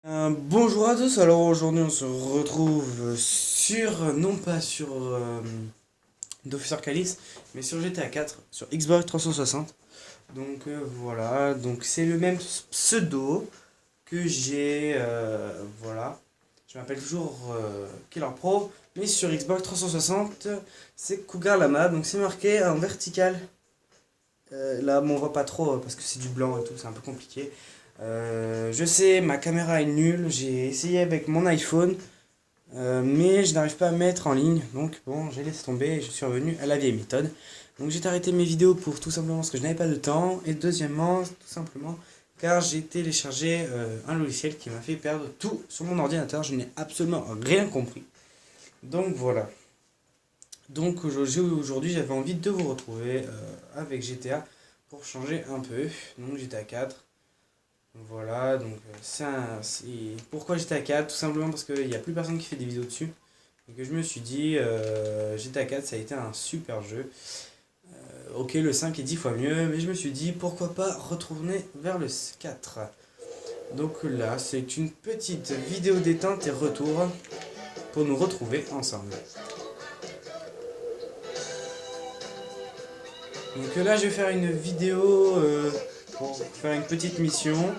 Bonjour à tous, alors aujourd'hui on se retrouve non pas sur d'Officer Calice, mais sur GTA 4, sur Xbox 360. Donc voilà, donc c'est le même pseudo que j'ai, voilà. Je m'appelle toujours Killer Pro, mais sur Xbox 360, c'est Cougar Lama, donc c'est marqué en vertical. Là, bon, on voit pas trop parce que c'est du blanc et tout, c'est un peu compliqué. Je sais, ma caméra est nulle. J'ai essayé avec mon iPhone, mais je n'arrive pas à mettre en ligne. Donc, bon, j'ai laissé tomber et je suis revenu à la vieille méthode. Donc, j'ai arrêté mes vidéos pour tout simplement parce que je n'avais pas de temps. Et deuxièmement, tout simplement, car j'ai téléchargé un logiciel qui m'a fait perdre tout sur mon ordinateur. Je n'ai absolument rien compris. Donc, voilà. Donc aujourd'hui j'avais envie de vous retrouver avec GTA pour changer un peu. Donc GTA 4. Voilà, donc pourquoi GTA 4? Tout simplement parce qu'il n'y a plus personne qui fait des vidéos dessus. Et que je me suis dit, GTA 4 ça a été un super jeu. Ok, le 5 est 10 fois mieux, mais je me suis dit pourquoi pas retourner vers le 4. Donc là, c'est une petite vidéo détente et retour pour nous retrouver ensemble. Donc là, je vais faire une vidéo pour faire une petite mission.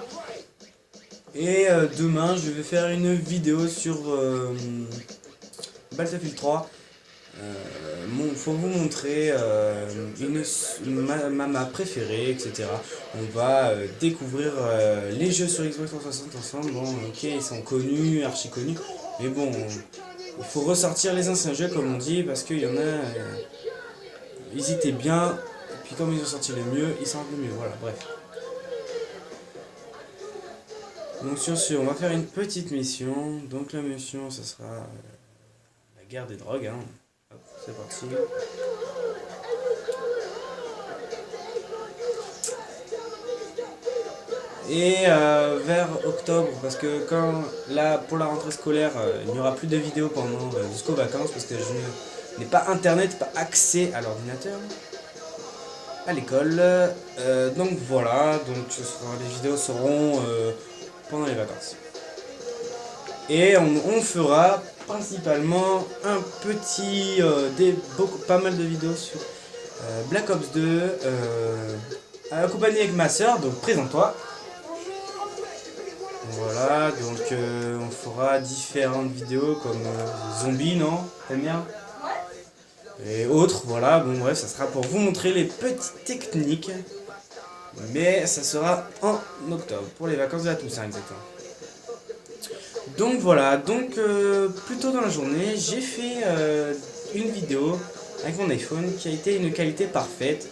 Et demain, je vais faire une vidéo sur Battlefield 3. Faut vous montrer ma map préférée, etc. On va découvrir les jeux sur Xbox 360 ensemble. Bon, ok, ils sont connus, archi connus. Mais bon, il faut ressortir les anciens jeux, comme on dit, parce qu'il y en a, ils étaient bien. Et puis comme ils ont sorti le mieux, ils sont un peu mieux. Voilà, bref. Donc sur ce, on va faire une petite mission. Donc la mission, ce sera la guerre des drogues. Hein. Hop, c'est parti. Et vers octobre, parce que quand là pour la rentrée scolaire, il n'y aura plus de vidéos pendant jusqu'aux vacances, parce que je n'ai pas internet, pas accès à l'ordinateur, à l'école. Donc voilà, donc les vidéos seront pendant les vacances. Et on fera principalement un petit, pas mal de vidéos sur Black Ops 2, accompagné avec ma soeur, donc présente-toi. Voilà, donc on fera différentes vidéos comme zombies, non? T'aimes bien? Et autres, voilà, bon bref, ça sera pour vous montrer les petites techniques. Mais ça sera en octobre, pour les vacances de la Toussaint exactement. Donc voilà, donc plus tôt dans la journée, j'ai fait une vidéo avec mon iPhone qui a été une qualité parfaite.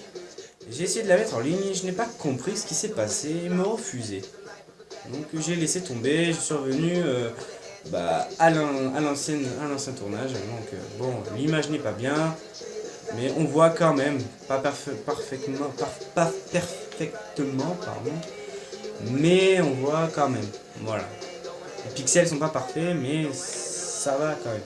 J'ai essayé de la mettre en ligne et je n'ai pas compris ce qui s'est passé et me refusé. Donc j'ai laissé tomber, je suis revenu à l'ancien tournage. Donc bon, l'image n'est pas bien, mais on voit quand même, pas perfectement, pardon, mais on voit quand même. Voilà. Les pixels sont pas parfaits, mais ça va quand même.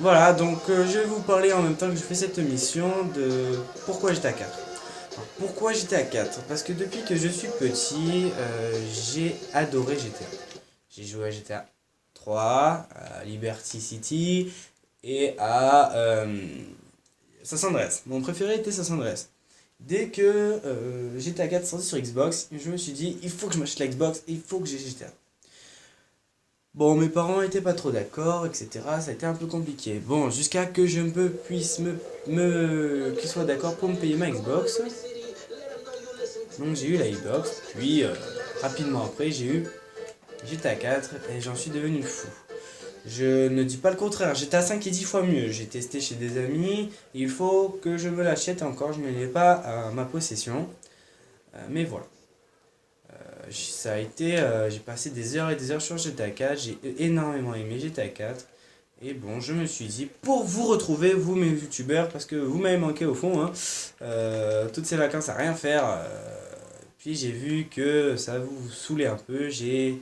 Voilà, donc je vais vous parler en même temps que je fais cette mission de pourquoi j'étais à 4. Alors, pourquoi j'étais à 4? Parce que depuis que je suis petit, j'ai adoré GTA. J'ai joué à GTA 3, à Liberty City et à San Andreas. Mon préféré était San Andreas. Dès que GTA 4 sorti sur Xbox, je me suis dit il faut que je m'achète la Xbox, il faut que j'ai GTA. Bon, mes parents étaient pas trop d'accord, etc. Ça a été un peu compliqué. Bon, jusqu'à que je puisse qu'ils soient d'accord pour me payer ma Xbox. Donc j'ai eu la Xbox, puis rapidement après j'ai eu GTA 4 et j'en suis devenu fou. Je ne dis pas le contraire, GTA 5 est 10 fois mieux. J'ai testé chez des amis, il faut que je me l'achète encore, je ne l'ai pas à ma possession. Mais voilà. Ça a été, j'ai passé des heures et des heures sur GTA 4, j'ai énormément aimé GTA 4. Et bon, je me suis dit, pour vous retrouver, vous mes youtubeurs, parce que vous m'avez manqué au fond, hein, toutes ces vacances à rien faire, puis j'ai vu que ça vous saoulait un peu, j'ai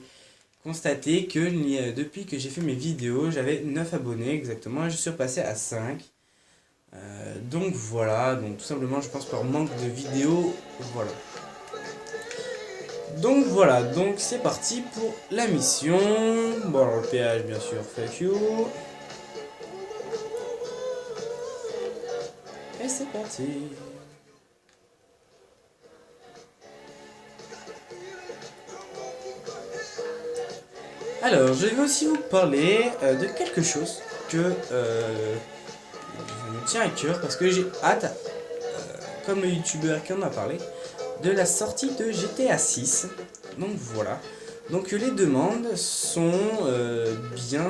constaté que depuis que j'ai fait mes vidéos, j'avais 9 abonnés exactement, et je suis repassé à 5. Donc voilà, donc tout simplement je pense par manque de vidéos, voilà. Donc voilà, donc c'est parti pour la mission. Bon alors le péage bien sûr, fuck you. Et c'est parti. Alors je vais aussi vous parler de quelque chose que me tient à cœur parce que j'ai hâte, comme le youtubeur qui en a parlé, de la sortie de GTA 6. Donc voilà. Donc les demandes sont bien,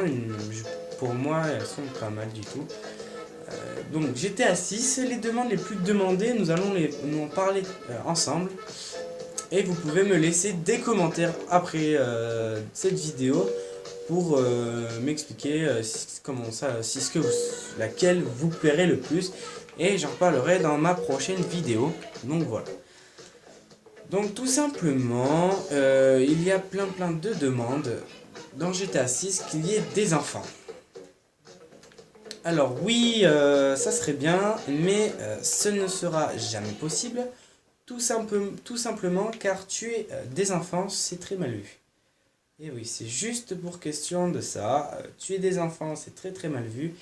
pour moi elles sont pas mal du tout. Donc GTA 6, les demandes les plus demandées, nous allons nous en parler ensemble. Et vous pouvez me laisser des commentaires après cette vidéo pour m'expliquer comment ça, si ce que laquelle vous plairait le plus. Et j'en parlerai dans ma prochaine vidéo. Donc voilà. Donc tout simplement, il y a plein de demandes dans GTA 6 qu'il y ait des enfants. Alors oui, ça serait bien, mais ce ne sera jamais possible, tout simplement car tuer des enfants, c'est très mal vu. Et oui, c'est juste pour question de ça, tuer des enfants, c'est très mal vu,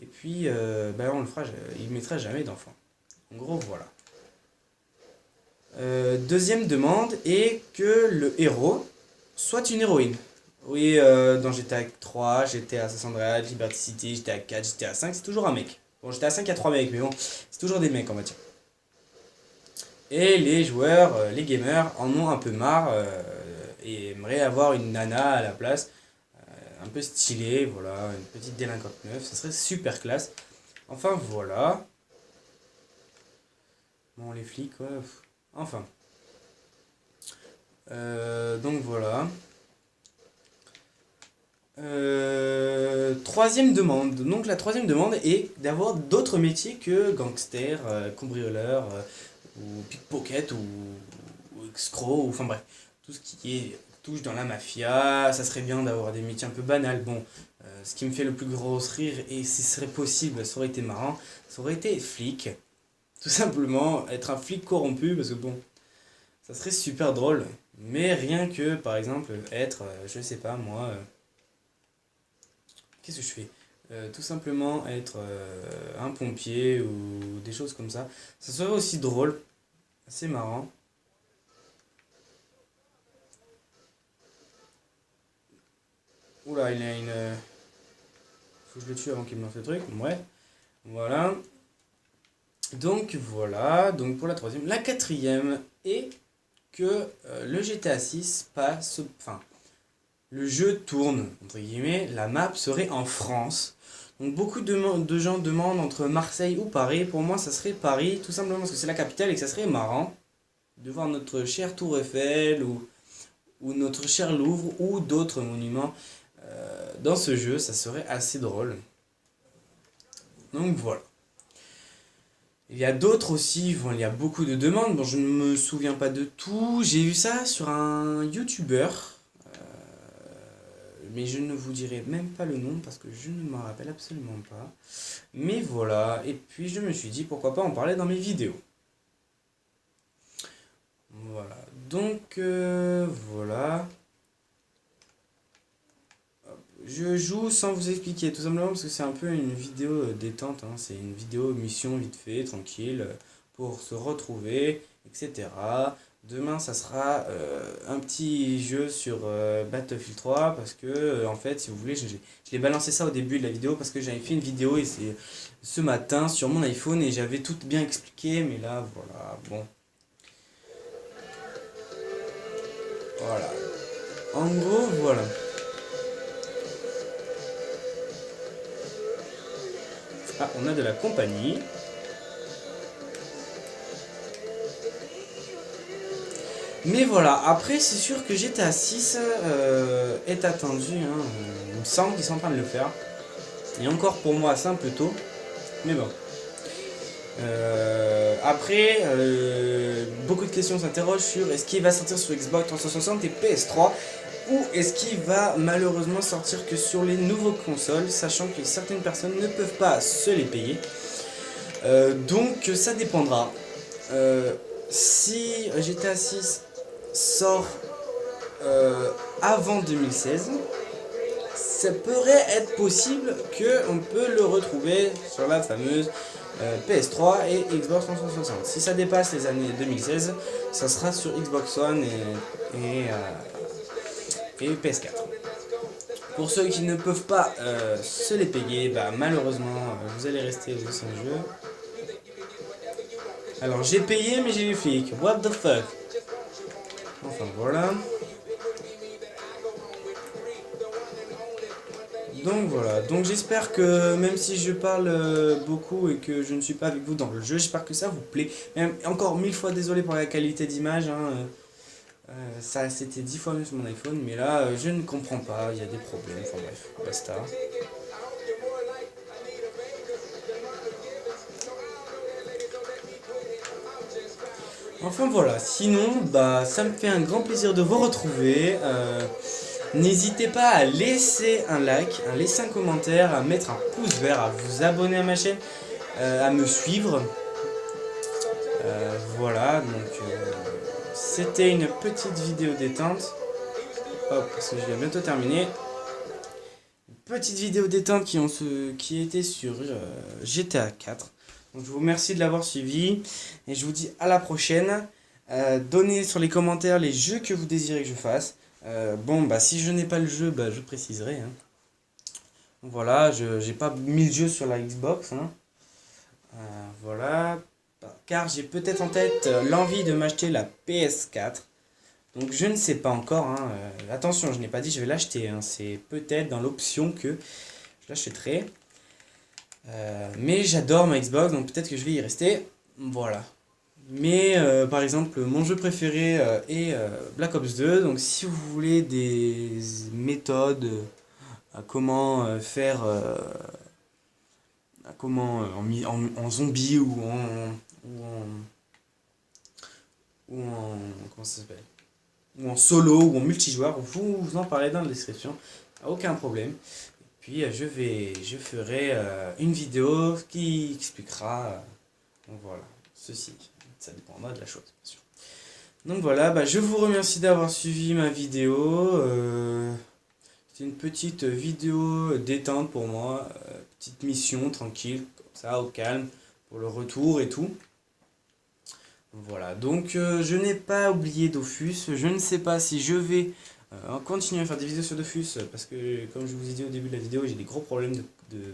et puis on le fera, il ne mettra jamais d'enfants. En gros, voilà. Deuxième demande est que le héros soit une héroïne. Oui, dans GTA 3, GTA San Andreas, Liberty City, GTA 4, GTA 5, c'est toujours un mec. Bon, GTA 5, il y a 3 mecs, mais bon, c'est toujours des mecs, on va dire. Et les joueurs, les gamers, en ont un peu marre et aimeraient avoir une nana à la place. Un peu stylée, voilà, une petite délinquante meuf, ça serait super classe. Enfin, voilà. Bon, les flics, ouais. Enfin. Donc voilà. Troisième demande. Donc la troisième demande est d'avoir d'autres métiers que gangster, cambrioleur, ou pickpocket, ou escroc, ou enfin bref, tout ce qui est touche dans la mafia. Ça serait bien d'avoir des métiers un peu banals. Bon, ce qui me fait le plus gros rire, et si ce serait possible, ça aurait été marrant, ça aurait été flic. Tout simplement, être un flic corrompu, parce que bon, ça serait super drôle. Mais rien que, par exemple, être, je sais pas moi, qu'est-ce que je fais? Tout simplement être un pompier ou des choses comme ça. Ça serait aussi drôle, assez marrant. Oula, il a une... faut que je le tue avant qu'il me lance le truc. Ouais, voilà. Donc voilà, donc pour la troisième. La quatrième est que le GTA 6 passe... Enfin, le jeu tourne, entre guillemets, la map serait en France. Donc beaucoup de gens demandent entre Marseille ou Paris. Pour moi, ça serait Paris, tout simplement parce que c'est la capitale et que ça serait marrant de voir notre cher Tour Eiffel ou notre cher Louvre ou d'autres monuments dans ce jeu. Ça serait assez drôle. Donc voilà. Il y a d'autres aussi, bon, il y a beaucoup de demandes. Bon, je ne me souviens pas de tout. J'ai vu ça sur un YouTuber. Mais je ne vous dirai même pas le nom parce que je ne m'en rappelle absolument pas. Mais voilà, et puis je me suis dit pourquoi pas en parler dans mes vidéos. Voilà, donc voilà. Je joue sans vous expliquer, tout simplement parce que c'est un peu une vidéo détente, hein. C'est une vidéo mission vite fait, tranquille, pour se retrouver, etc. Demain, ça sera un petit jeu sur Battlefield 3 parce que, en fait, si vous voulez, je l'ai balancé ça au début de la vidéo parce que j'avais fait une vidéo et c'est ce matin sur mon iPhone et j'avais tout bien expliqué, mais là, voilà, bon. Voilà. En gros, voilà. Ah, on a de la compagnie. Mais voilà, après c'est sûr que GTA 6 est attendu, hein. Il me semble qu'ils sont en train de le faire. Et encore pour moi c'est un peu tôt, mais bon. Après, beaucoup de questions s'interrogent sur est-ce qu'il va sortir sur Xbox 360 et PS3 ou est-ce qu'il va malheureusement sortir que sur les nouveaux consoles, sachant que certaines personnes ne peuvent pas se les payer. Donc ça dépendra. Si GTA 6 sort avant 2016, ça pourrait être possible qu'on peut le retrouver sur la fameuse PS3 et Xbox 360. Si ça dépasse les années 2016, ça sera sur Xbox One et PS4. Pour ceux qui ne peuvent pas se les payer, bah, malheureusement, vous allez rester sans jeu. Alors j'ai payé mais j'ai eu flic. What the fuck. Enfin voilà. Donc voilà, donc j'espère que même si je parle beaucoup et que je ne suis pas avec vous dans le jeu, j'espère que ça vous plaît. Même, encore 1000 fois désolé pour la qualité d'image, hein, ça c'était 10 fois mieux sur mon iPhone, mais là je ne comprends pas, il y a des problèmes, enfin bref, basta. Enfin voilà, sinon bah ça me fait un grand plaisir de vous retrouver. N'hésitez pas à laisser un like, à laisser un commentaire, à mettre un pouce vert, à vous abonner à ma chaîne, à me suivre. Voilà, donc c'était une petite vidéo détente. Hop, parce que je vais bientôt terminer. Une petite vidéo détente qui était sur GTA 4. Donc je vous remercie de l'avoir suivi et je vous dis à la prochaine. Donnez sur les commentaires les jeux que vous désirez que je fasse. Bon, bah si je n'ai pas le jeu, bah je préciserai, hein. Voilà, je j'ai pas 1000 jeux sur la Xbox, hein. Voilà, car j'ai peut-être en tête l'envie de m'acheter la PS4. Donc je ne sais pas encore, hein. Attention, je n'ai pas dit je vais l'acheter, hein. C'est peut-être dans l'option que je l'achèterai. Mais j'adore ma Xbox, donc peut-être que je vais y rester. Voilà. Mais par exemple, mon jeu préféré est Black Ops 2. Donc si vous voulez des méthodes à comment faire, à comment en zombie ou en comment ça s'appelle, ou en solo ou en multijoueur, vous en parlez dans la description, aucun problème. Puis je ferai une vidéo qui expliquera, donc voilà, ceci. Ça dépendra de la chose, bien sûr. Donc voilà, bah, je vous remercie d'avoir suivi ma vidéo. C'était une petite vidéo détente pour moi, petite mission tranquille, comme ça, au calme, pour le retour et tout. Voilà, donc je n'ai pas oublié Dofus. Je ne sais pas si je vais continuer à faire des vidéos sur Dofus, parce que comme je vous ai dit au début de la vidéo, j'ai des gros problèmes de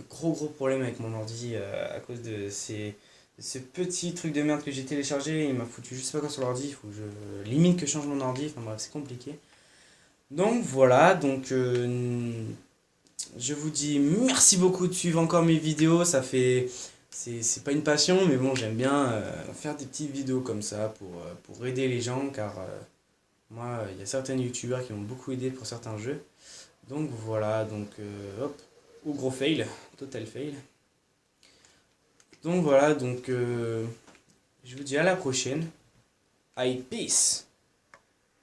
gros problèmes avec mon ordi à cause de ces petits trucs de merde que j'ai téléchargé. Il m'a foutu je sais pas quoi sur l'ordi, il faut que je limite que je change mon ordi, enfin bref, c'est compliqué. Donc voilà, donc je vous dis merci beaucoup de suivre encore mes vidéos, ça fait... C'est pas une passion, mais bon, j'aime bien faire des petites vidéos comme ça pour aider les gens, car moi, il y a certains youtubeurs qui m'ont beaucoup aidé pour certains jeux. Donc voilà, donc hop, ou gros fail, total fail. Donc voilà, donc je vous dis à la prochaine. Aïe, peace!